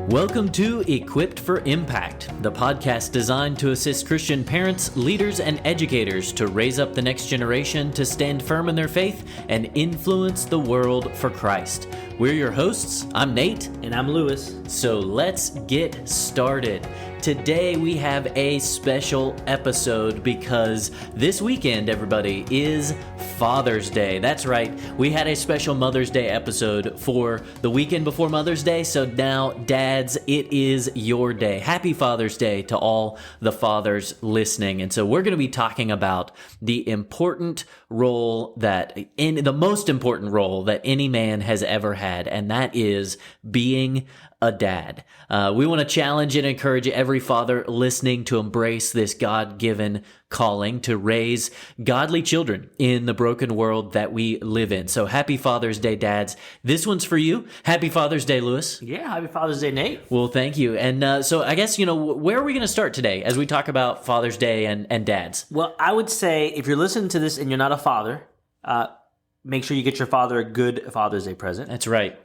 Welcome to Equipped for Impact, the podcast designed to assist Christian parents, leaders, and educators to raise up the next generation to stand firm in their faith and influence the world for Christ. We're your hosts. I'm Nate. And I'm Lewis. So let's get started. Today we have a special episode because this weekend, everybody, is Father's Day. That's right. We had a special Mother's Day episode for the weekend before Mother's Day. So now, dads, it is your day. Happy Father's Day to all the fathers listening. And so we're going to be talking about the important role the most important role that any man has ever had, and that is being a dad. We want to challenge and encourage every father listening to embrace this God-given calling to raise godly children in the broken world that we live in. So happy Father's Day, dads. This one's for you. Happy Father's Day, Lewis. Yeah, happy Father's Day, Nate. Well, thank you. And so I guess, where are we going to start today as we talk about Father's Day and dads? Well, I would say if you're listening to this and you're not a father, make sure you get your father a good Father's Day present. That's right.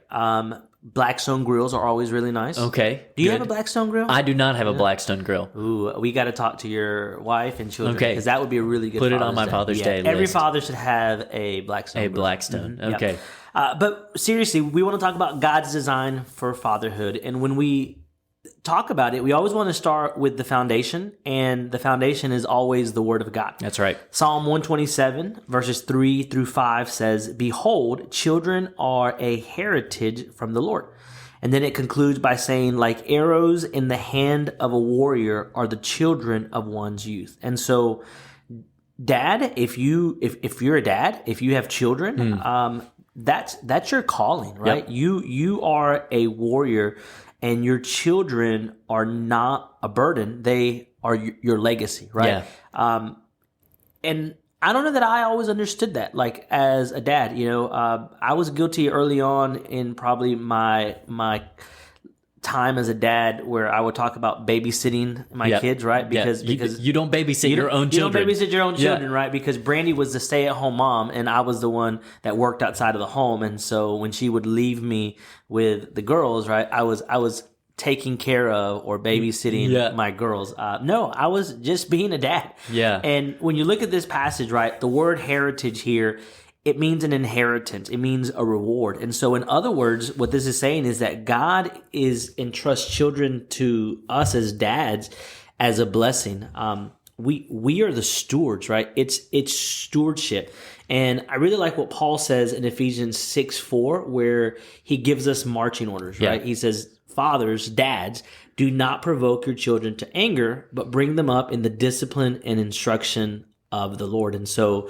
Blackstone grills are always really nice. Okay. Do you have a Blackstone grill? I do not have a Blackstone grill. Ooh, we got to talk to your wife and children. Okay. Because that would be a really good Put it on my Father's Day list. Every father should have a Blackstone grill. Blackstone. Mm-hmm. Okay. Yep. But seriously, we want to talk about God's design for fatherhood. And when we talk about it, we always want to start with the foundation, and the foundation is always the Word of God. That's right. Psalm 127, verses 3 through 5 says, "Behold, children are a heritage from the Lord." And then it concludes by saying, "Like arrows in the hand of a warrior are the children of one's youth." And so, dad, if you're a dad, if you have children, that's your calling, right? Yep. You are a warrior. And your children are not a burden; they are your legacy, right? Yeah. And I don't know that I always understood that. Like as a dad, I was guilty early on in probably my time as a dad, where I would talk about babysitting my kids, right? Because you don't babysit your own children. You don't babysit your own children, right? Because Brandy was the stay-at-home mom, and I was the one that worked outside of the home. And so when she would leave me with the girls, right, I was taking care of or babysitting my girls. No, I was just being a dad. Yeah. And when you look at this passage, right, the word heritage here, it means an inheritance. It means a reward. And so in other words, what this is saying is that God entrusts children to us as dads as a blessing. We are the stewards, right? It's stewardship. And I really like what Paul says in Ephesians 6:4, where he gives us marching orders, right? He says, "Fathers, dads, do not provoke your children to anger, but bring them up in the discipline and instruction of the Lord." And so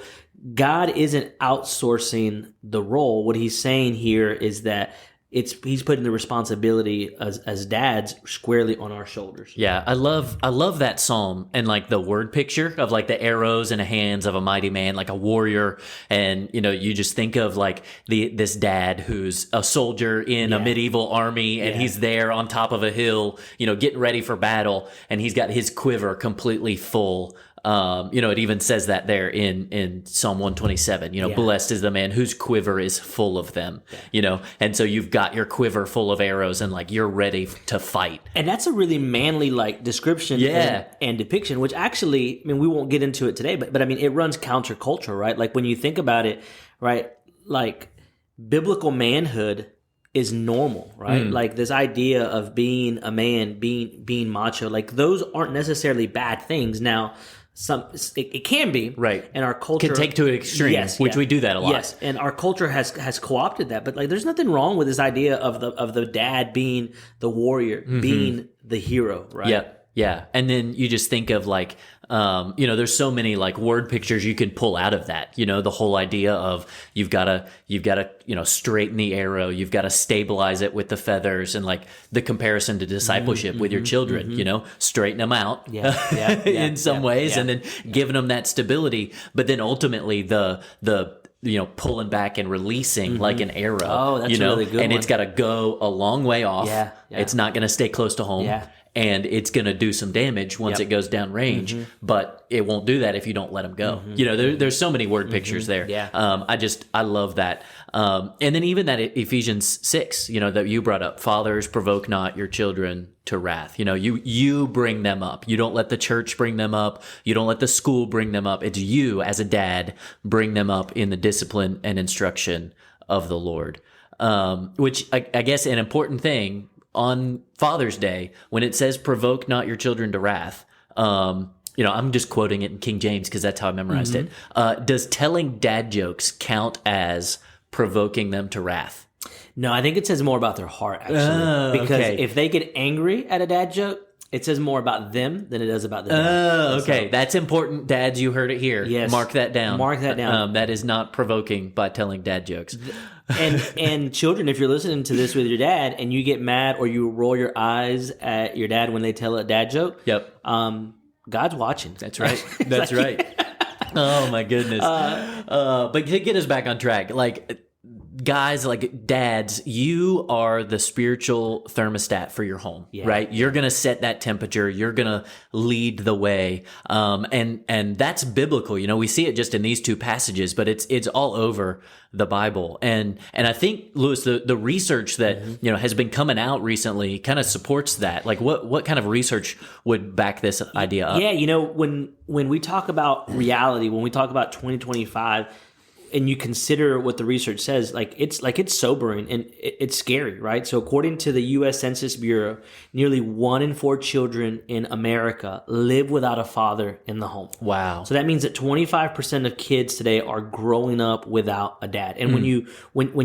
God isn't outsourcing the role. What he's saying here is that he's putting the responsibility as dads squarely on our shoulders. Yeah, I love that psalm and like the word picture of like the arrows in the hands of a mighty man, like a warrior. And you just think of like this dad who's a soldier in a medieval army, and he's there on top of a hill, getting ready for battle, and he's got his quiver completely full. It even says that there in Psalm 127, blessed is the man whose quiver is full of them, and so you've got your quiver full of arrows and like you're ready to fight. And that's a really manly like description and depiction, which actually, we won't get into it today, but I mean, it runs counterculture, right? Like when you think about it, right? Like biblical manhood is normal, right? Like this idea of being a man, being macho, like those aren't necessarily bad things. Now, it can be, right, and our culture can take to an extreme, which we do that a lot. Yes, and our culture has co-opted that. But like, there's nothing wrong with this idea of the dad being the warrior, being the hero, right? Yeah, and then you just think of like, there's so many like word pictures you can pull out of that. The whole idea of you've got to straighten the arrow, you've got to stabilize it with the feathers, and like the comparison to discipleship with your children. Straighten them out, in some ways, and then giving them that stability. But then ultimately the pulling back and releasing like an arrow. Oh, that's a really good and one. It's got to go a long way off. Yeah. It's not going to stay close to home. Yeah. and it's going to do some damage once it goes down range, but it won't do that if you don't let them go. There's so many word pictures there. Yeah. I love that. And then even that Ephesians 6, that you brought up, fathers, provoke not your children to wrath. You bring them up. You don't let the church bring them up. You don't let the school bring them up. It's you as a dad bring them up in the discipline and instruction of the Lord. Which I guess an important thing on Father's Day, when it says provoke not your children to wrath, I'm just quoting it in King James because that's how I memorized it. Does telling dad jokes count as provoking them to wrath? No, I think it says more about their heart, actually. Because if they get angry at a dad joke, it says more about them than it does about the dad. Okay. That's important, dads. You heard it here. Yes. Mark that down. Mark that down. That is not provoking by telling dad jokes. And children, if you're listening to this with your dad and you get mad or you roll your eyes at your dad when they tell a dad joke, God's watching. That's right. That's right. Oh my goodness. But to get us back on track, guys, dads, you are the spiritual thermostat for your home, right? You're going to set that temperature. You're going to lead the way. And that's biblical. We see it just in these two passages, but it's all over the Bible. And I think, Lewis, the research that, has been coming out recently kind of supports that. What kind of research would back this idea up? Yeah. When we talk about reality, when we talk about 2025, and you consider what the research says, it's sobering and it's scary, right? So according to the U.S. Census Bureau, nearly 1 in 4 children in America live without a father in the home. Wow. So that means that 25% of kids today are growing up without a dad. And when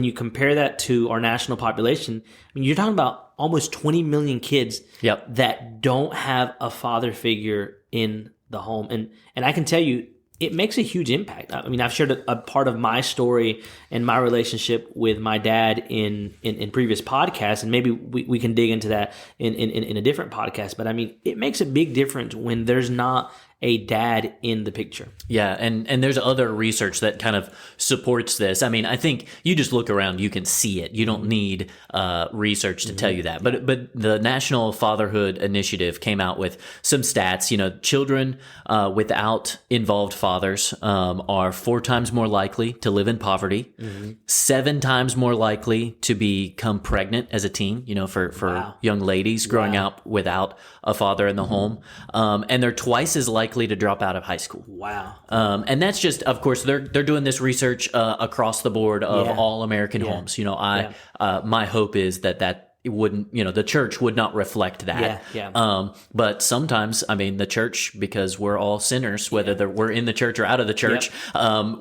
you compare that to our national population, you're talking about almost 20 million kids that don't have a father figure in the home. And I can tell you, it makes a huge impact. I've shared a part of my story and my relationship with my dad in previous podcasts, and maybe we can dig into that in a different podcast. But it makes a big difference when there's not a dad in the picture. Yeah, and there's other research that kind of supports this. I think you just look around, you can see it. You don't need research to tell you that. But the National Fatherhood Initiative came out with some stats. Children without involved fathers are 4 times more likely to live in poverty, 7 times more likely to become pregnant as a teen, for young ladies growing up without a father in the home. And they're twice as likely to drop out of high school. Wow. And that's just, of course, they're doing this research across the board of all American homes. My hope is that it wouldn't, the church would not reflect that. But sometimes, the church, because we're all sinners, whether we're in the church or out of the church,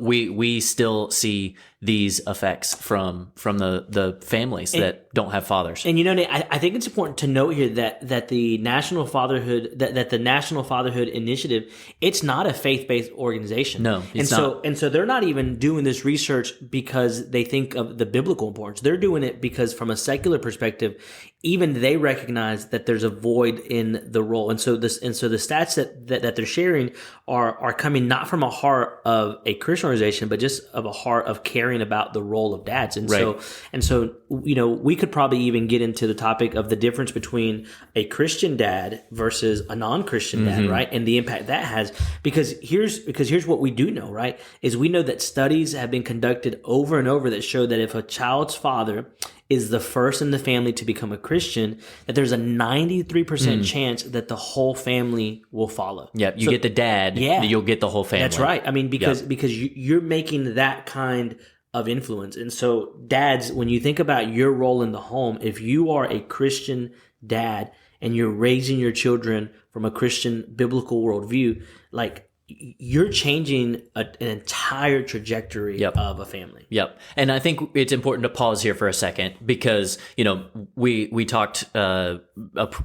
we still see these effects from the families that don't have fathers. And Nate, I think it's important to note here that the National Fatherhood that the National Fatherhood Initiative, it's not a faith-based organization. No, it's not. And so they're not even doing this research because they think of the biblical importance. They're doing it because from a secular perspective, even they recognize that there's a void in the role. And so the stats that they're sharing are coming not from a heart of a Christian organization, but just of a heart of caring about the role of dads. And so we could probably even get into the topic of the difference between a Christian dad versus a non-Christian dad, right? And the impact that has. Because here's what we do know, right? Is we know that studies have been conducted over and over that show that if a child's father is the first in the family to become a Christian, that there's a 93% chance that the whole family will follow. Yeah, you get the dad, you'll get the whole family. That's right. Because you're making that kind of influence. And so dads, when you think about your role in the home, if you are a Christian dad and you're raising your children from a Christian biblical worldview, you're changing an entire trajectory of a family. Yep. And I think it's important to pause here for a second because, we talked a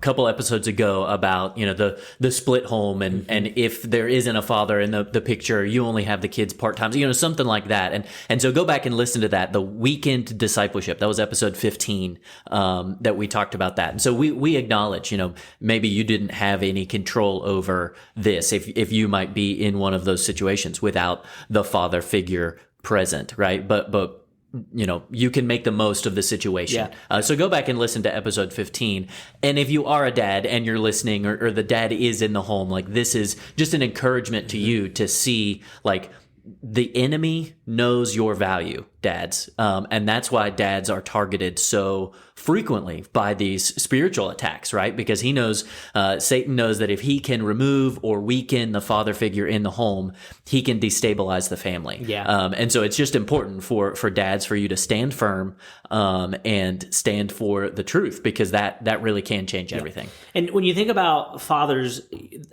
couple episodes ago about, the split home and if there isn't a father in the picture, you only have the kids part-time, something like that. And so go back and listen to that, the weekend discipleship. That was episode 15 that we talked about that. And so we acknowledge, maybe you didn't have any control over this if you might be in one of those situations without the father figure present, right? But you can make the most of the situation. Yeah. So go back and listen to episode 15. And if you are a dad and you're listening, or the dad is in the home, like, this is just an encouragement to you to see, like, the enemy knows your value, dads. And that's why dads are targeted so frequently by these spiritual attacks, right? Because he knows, Satan knows that if he can remove or weaken the father figure in the home, he can destabilize the family. Yeah. And so it's just important for dads, for you to stand firm, and stand for the truth, because that really can change everything. And when you think about fathers,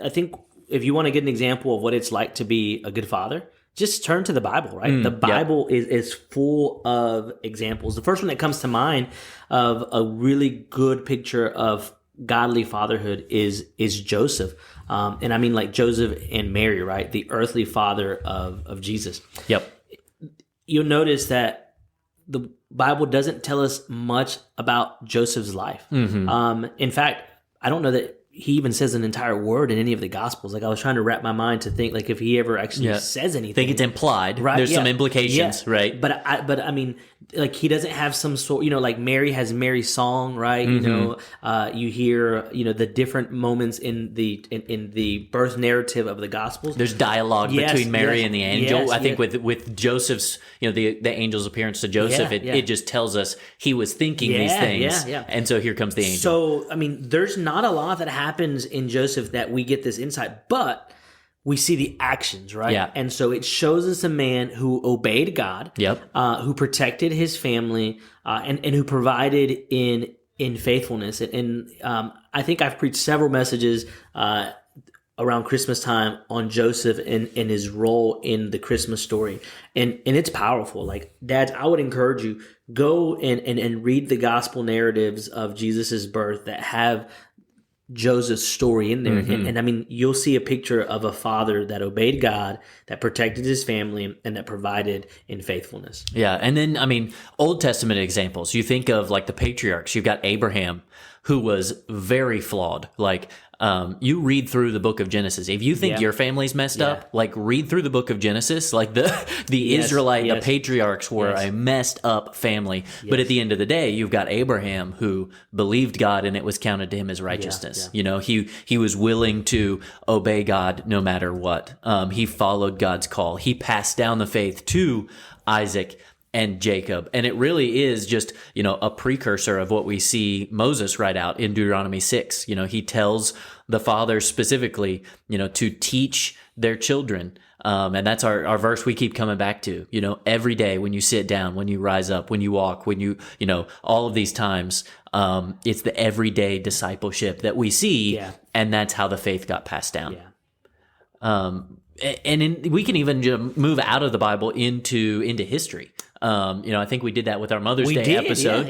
I think if you want to get an example of what it's like to be a good father, just turn to the Bible, right? The Bible is full of examples. The first one that comes to mind of a really good picture of godly fatherhood is Joseph. And I mean, like, Joseph and Mary, right? The earthly father of Jesus. Yep. You'll notice that the Bible doesn't tell us much about Joseph's life. In fact, I don't know that he even says an entire word in any of the Gospels. Like, I was trying to wrap my mind to think, like, if he ever actually says anything. I think it's implied. Right? There's some implications, right? But I mean, like, he doesn't have some sort, like Mary has Mary's song, right? You hear, the different moments in the birth narrative of the Gospels. There's dialogue between Mary and the angel. Yes, I think with Joseph's, the angel's appearance to Joseph, it just tells us he was thinking these things. And so here comes the angel. So, I mean, there's not a lot that happens in Joseph that we get this insight, but we see the actions, right? Yeah. And so it shows us a man who obeyed God, who protected his family, and who provided in faithfulness. And I think I've preached several messages around Christmas time on Joseph and his role in the Christmas story. And it's powerful. Like, dads, I would encourage you, go and read the gospel narratives of Jesus's birth that have Joseph's story in there. And I mean, you'll see a picture of a father that obeyed God, that protected his family, and that provided in faithfulness. Yeah. And then, I mean, Old Testament examples, you think of, like, the patriarchs. You've got Abraham, who was very flawed. Like, you read through the book of Genesis. If you think your family's messed up, like, read through the book of Genesis. Like, the the patriarchs were a messed up family. But at the end of the day, you've got Abraham, who believed God and it was counted to him as righteousness. He was willing to obey God no matter what. He followed God's call. He passed down the faith to Isaac and Jacob. And it really is just, a precursor of what we see Moses write out in Deuteronomy 6. He tells the fathers specifically, to teach their children. And that's our verse we keep coming back to, every day when you sit down, when you rise up, when you walk, when you, all of these times, it's the everyday discipleship that we see. And that's how the faith got passed down. We can even move out of the Bible into history. I think we did that with our Mother's Day episode.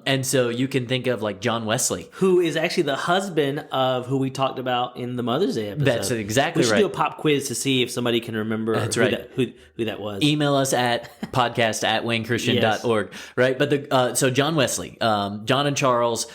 And so you can think of, like, John Wesley, who is actually the husband of who we talked about in the Mother's Day episode. That's exactly right. We should do a pop quiz to see if somebody can remember who that was. Email us at podcast@wayneChristian.org. Right. But so John Wesley, John and Charles,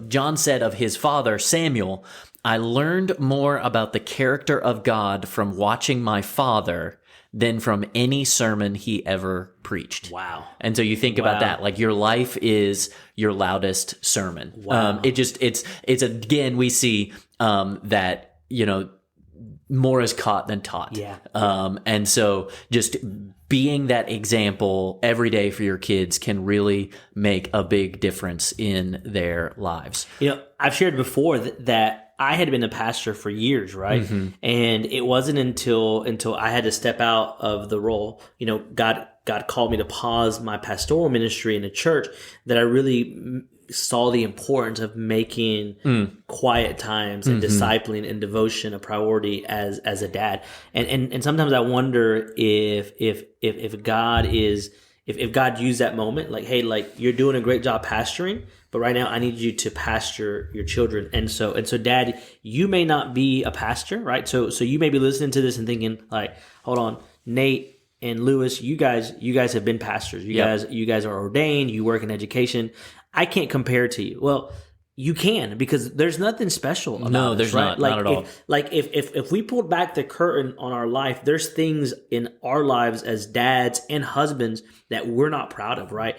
John said of his father, Samuel, "I learned more about the character of God from watching my father than from any sermon he ever preached." Wow. And so you think about that, like, your life is your loudest sermon. Wow. It's again, we see that, more is caught than taught. And so just being that example every day for your kids can really make a big difference in their lives. I've shared before that I had been a pastor for years, right? And it wasn't until I had to step out of the role, God called me to pause my pastoral ministry in a church, that I really saw the importance of making quiet times and discipling and devotion a priority as a dad. And sometimes I wonder if God if God used that moment, like, hey, like, you're doing a great job pastoring, but right now I need you to pastor your children. And so dad, you may not be a pastor, right? So you may be listening to this and thinking, like, hold on, Nate and Lewis, you guys have been pastors. You guys are ordained, you work in education. I can't compare to you. Well, you can, because there's nothing special about No, us, there's right? not at all. If we pulled back the curtain on our life, there's things in our lives as dads and husbands that we're not proud of, right?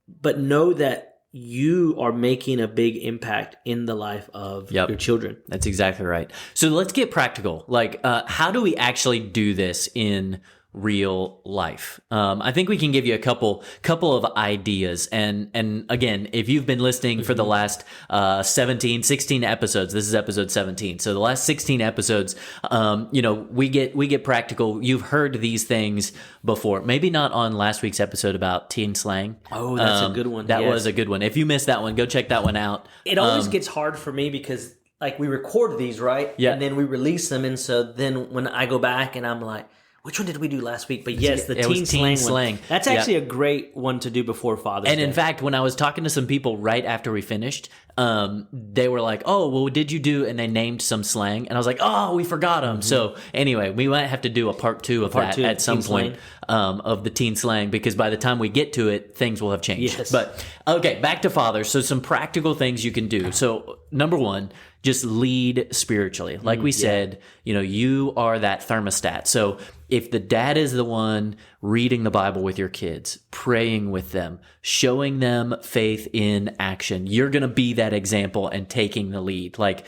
But know that you are making a big impact in the life of your children. That's exactly right. So let's get practical. Like, how do we actually do this in real life? I think we can give you a couple of ideas. And again, if you've been listening for the last 16 episodes, this is episode 17. So the last 16 episodes, we get practical. You've heard these things before. Maybe not on last week's episode about teen slang. Oh, that's a good one. That was a good one. If you missed that one, go check that one out. It always gets hard for me because like we record these, right? Yeah. And then we release them. And so then when I go back and I'm like, which one did we do last week? But yes, the teen slang one. That's actually a great one to do before Father's Day. And in fact, when I was talking to some people right after we finished, they were like, "Oh, well, what did you do?" And they named some slang, and I was like, "Oh, we forgot them." So anyway, we might have to do a part two of that at some point of the teen slang, because by the time we get to it, things will have changed. Yes. But okay, back to fathers. So some practical things you can do. So number one, just lead spiritually. Like we said, you are that thermostat. So if the dad is the one reading the Bible with your kids, praying with them, showing them faith in action, you're going to be that example and taking the lead. Like,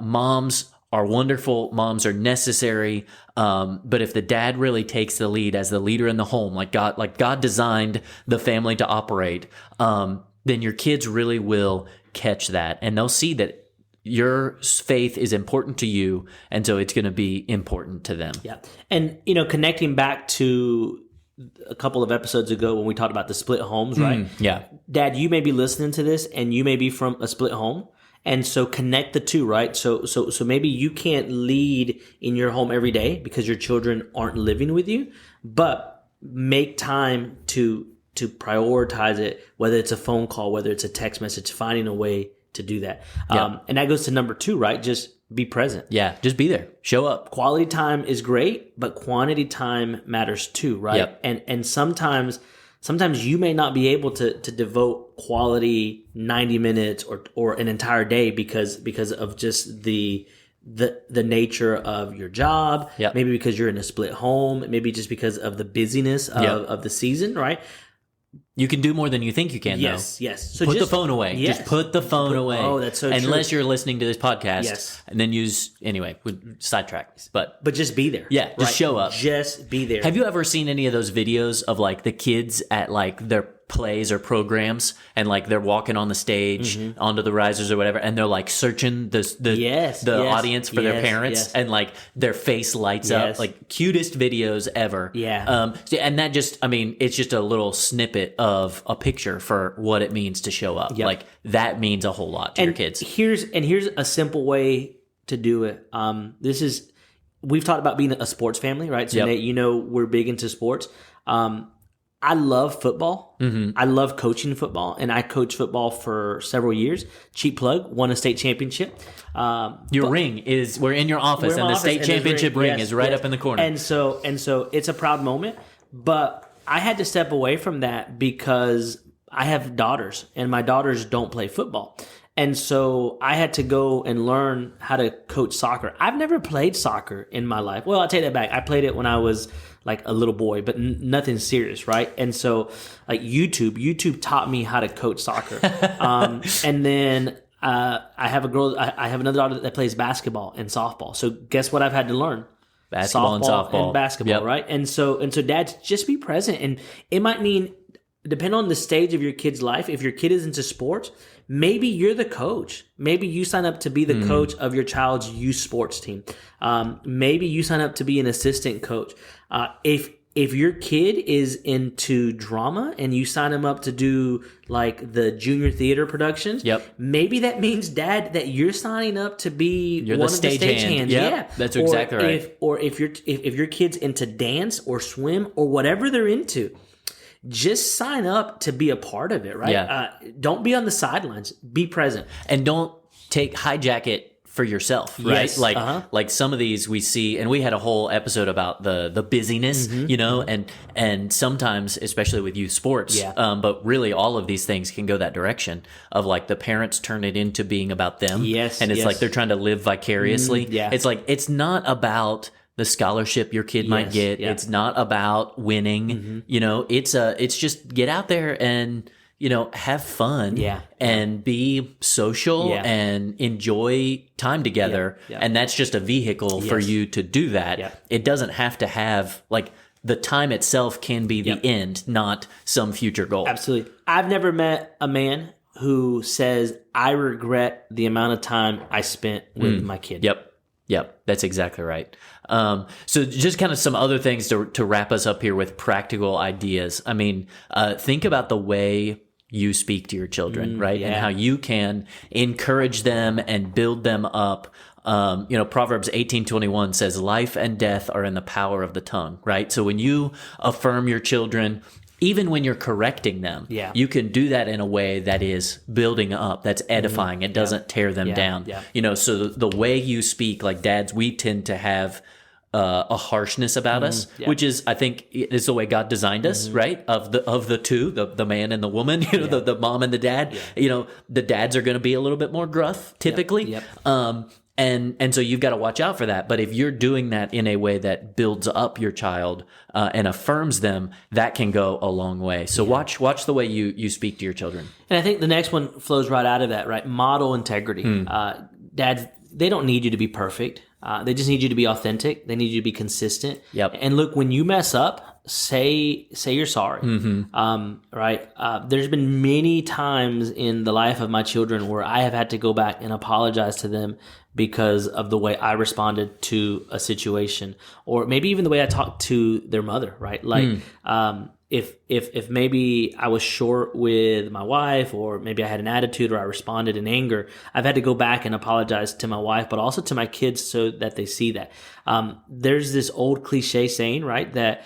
moms are wonderful. Moms are necessary. But if the dad really takes the lead as the leader in the home, like God designed the family to operate, then your kids really will catch that, and they'll see that your faith is important to you, and so it's going to be important to them. Yeah. And, connecting back to a couple of episodes ago when we talked about the split homes, right? Yeah. Dad, you may be listening to this and you may be from a split home. And so connect the two, right? So maybe you can't lead in your home every day because your children aren't living with you, but make time to prioritize it, whether it's a phone call, whether it's a text message, finding a way to do that. And that goes to number 2, right? Just be present. Yeah, just be there. Show up. Quality time is great, but quantity time matters too, right? Yep. And sometimes you may not be able to devote quality 90 minutes or an entire day because of just the nature of your job. Yep. Maybe because you're in a split home, maybe just because of the busyness of the season, right? You can do more than you think you can, though. Yes. So put the phone away. Yes. Just put the phone away. Oh, that's so true. Unless you're listening to this podcast. Yes. And then sidetrack. But just be there. Yeah, just show up. Just be there. Have you ever seen any of those videos of like the kids at like their plays or programs, and like they're walking on the stage onto the risers or whatever, and they're like searching the audience for their parents, and like their face lights up, like cutest videos ever. Yeah. And that just, it's just a little snippet of a picture for what it means to show up. Yep. Like that means a whole lot to your kids. Here's a simple way to do it. We've talked about being a sports family, right? So Nate, we're big into sports. I love football. I love coaching football, and I coached football for several years. Cheap plug, won a state championship. We're in your office, and the state championship ring is right up in the corner. And so it's a proud moment, but I had to step away from that because I have daughters, and my daughters don't play football. And so I had to go and learn how to coach soccer. I've never played soccer in my life. Well, I'll take that back. I played it when I was like a little boy, but nothing serious, right? And so like YouTube taught me how to coach soccer. And then I have another daughter that plays basketball and softball. So guess what I've had to learn? Basketball and softball. And basketball, right? And so dads, just be present. And it might mean, depending on the stage of your kid's life, if your kid is into sports, maybe you're the coach. Maybe you sign up to be the coach of your child's youth sports team. Maybe you sign up to be an assistant coach. If your kid is into drama and you sign him up to do like the junior theater productions, maybe that means, Dad, that you're signing up to be one of the stage hands. Yeah, that's exactly right. Or if your kid's into dance or swim or whatever they're into, just sign up to be a part of it, right? Yeah. Don't be on the sidelines. Be present. And don't hijack it for yourself, right? Yes. Like some of these we see, and we had a whole episode about the busyness, and sometimes, especially with youth sports, but really all of these things can go that direction of like the parents turn it into being about them. Yes. And it's like they're trying to live vicariously. It's like, it's not about the scholarship your kid might get. It's not about winning. It's just get out there and, have fun and be social and enjoy time together. And that's just a vehicle for you to do that. It doesn't have to have like the time itself can be the end, not some future goal. Absolutely. I've never met a man who says, I regret the amount of time I spent with my kid. Yep. That's exactly right. So just kind of some other things to wrap us up here with practical ideas. I mean, think about the way you speak to your children, right? And how you can encourage them and build them up. Proverbs 18:21 says, life and death are in the power of the tongue, right? So when you affirm your children, even when you're correcting them, you can do that in a way that is building up, that's edifying. It doesn't tear them down. So the way you speak, like dads, we tend to have a harshness about us, which is, I think, is the way God designed us, right? Of the two, the man and the woman, the mom and the dad. The dads are going to be a little bit more gruff, typically. And so you've got to watch out for that. But if you're doing that in a way that builds up your child and affirms them, that can go a long way. So watch the way you speak to your children. And I think the next one flows right out of that, right? Model integrity. Dads, they don't need you to be perfect. They just need you to be authentic. They need you to be consistent. And look, when you mess up, say you're sorry. Right? There's been many times in the life of my children where I have had to go back and apologize to them because of the way I responded to a situation, or maybe even the way I talked to their mother, right? Like, if maybe I was short with my wife, or maybe I had an attitude, or I responded in anger, I've had to go back and apologize to my wife, but also to my kids so that they see that. There's this old cliche saying, right, that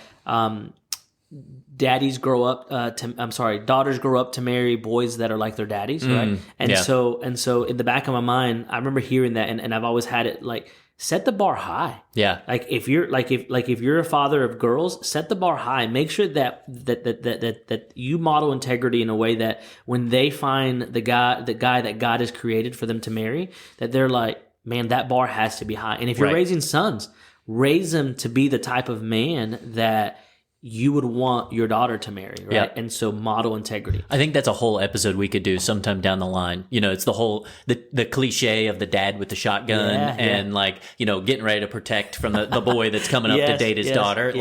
daughters grow up to marry boys that are like their daddies, right? And so in the back of my mind, I remember hearing that, and I've always had it like, set the bar high. Like if you're a father of girls, set the bar high. Make sure that you model integrity in a way that when they find the guy that God has created for them to marry, that they're like, man, that bar has to be high. And if you're raising sons, raise them to be the type of man that you would want your daughter to marry, right? And so model integrity. I think that's a whole episode we could do sometime down the line. It's the whole, the cliche of the dad with the shotgun and like, getting ready to protect from the boy that's coming up to date his daughter.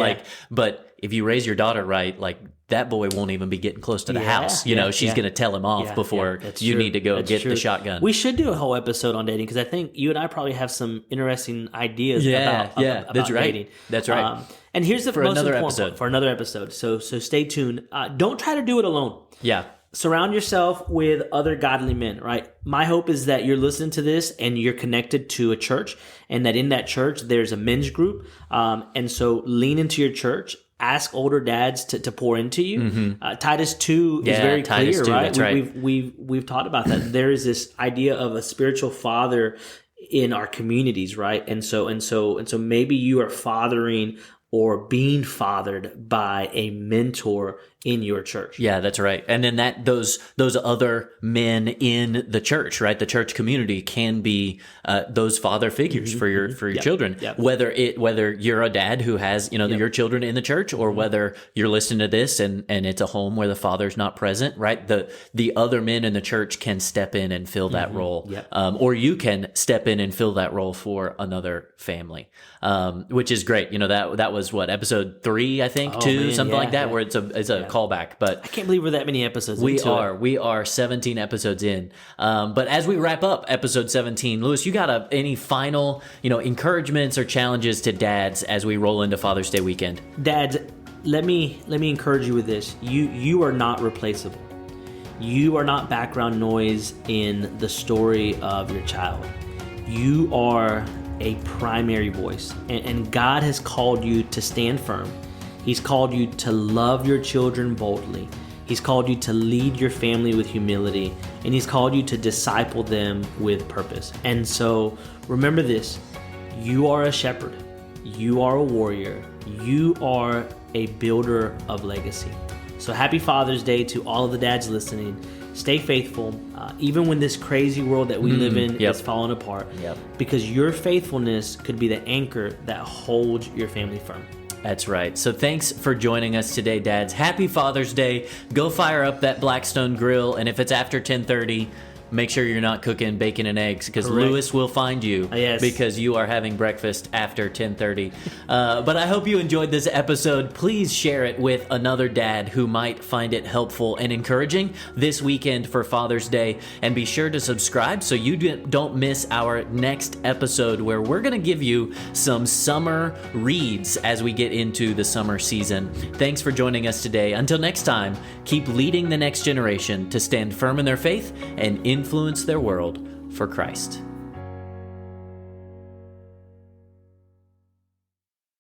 But if you raise your daughter right, like that boy won't even be getting close to the house. She's going to tell him off before you need to go get the shotgun. We should do a whole episode on dating, because I think you and I probably have some interesting ideas about dating. That's right. And here's the most important for another episode. So stay tuned. Don't try to do it alone. Surround yourself with other godly men, right? My hope is that you're listening to this and you're connected to a church, and that in that church there's a men's group. And so lean into your church. Ask older dads to pour into you. Titus 2 is very clear, right? That's right. We've talked about that. There is this idea of a spiritual father in our communities, right? And so maybe you are fathering or being fathered by a mentor in your church. Yeah, that's right. And then those other men in the church, right? The church community can be those father figures for your children. Whether you're a dad who has your children in the church, or whether you're listening to this and it's a home where the father's not present, right? The other men in the church can step in and fill that role, or you can step in and fill that role for another family, which is great. That was what, episode 3, I think, 2, something like that, where it's a callback. But I can't believe we're that many episodes we are 17 episodes in. But as we wrap up episode 17, Lewis, you got any final encouragements or challenges to dads as we roll into Father's Day weekend? Dads, let me encourage you with this. You are not replaceable. You are not background noise in the story of your child. You are a primary voice, and God has called you to stand firm. He's called you to love your children boldly. He's called you to lead your family with humility, and He's called you to disciple them with purpose. And so remember this, you are a shepherd, you are a warrior, you are a builder of legacy. So happy Father's Day to all of the dads listening. Stay faithful, even when this crazy world that we live in is falling apart, because your faithfulness could be the anchor that holds your family firm. That's right. So thanks for joining us today, dads. Happy Father's Day. Go fire up that Blackstone grill, and if it's after 10:30, make sure you're not cooking bacon and eggs, because Lewis will find you because you are having breakfast after 10:30. But I hope you enjoyed this episode. Please share it with another dad who might find it helpful and encouraging this weekend for Father's Day. And be sure to subscribe so you don't miss our next episode, where we're going to give you some summer reads as we get into the summer season. Thanks for joining us today. Until next time, keep leading the next generation to stand firm in their faith and influence their world for Christ.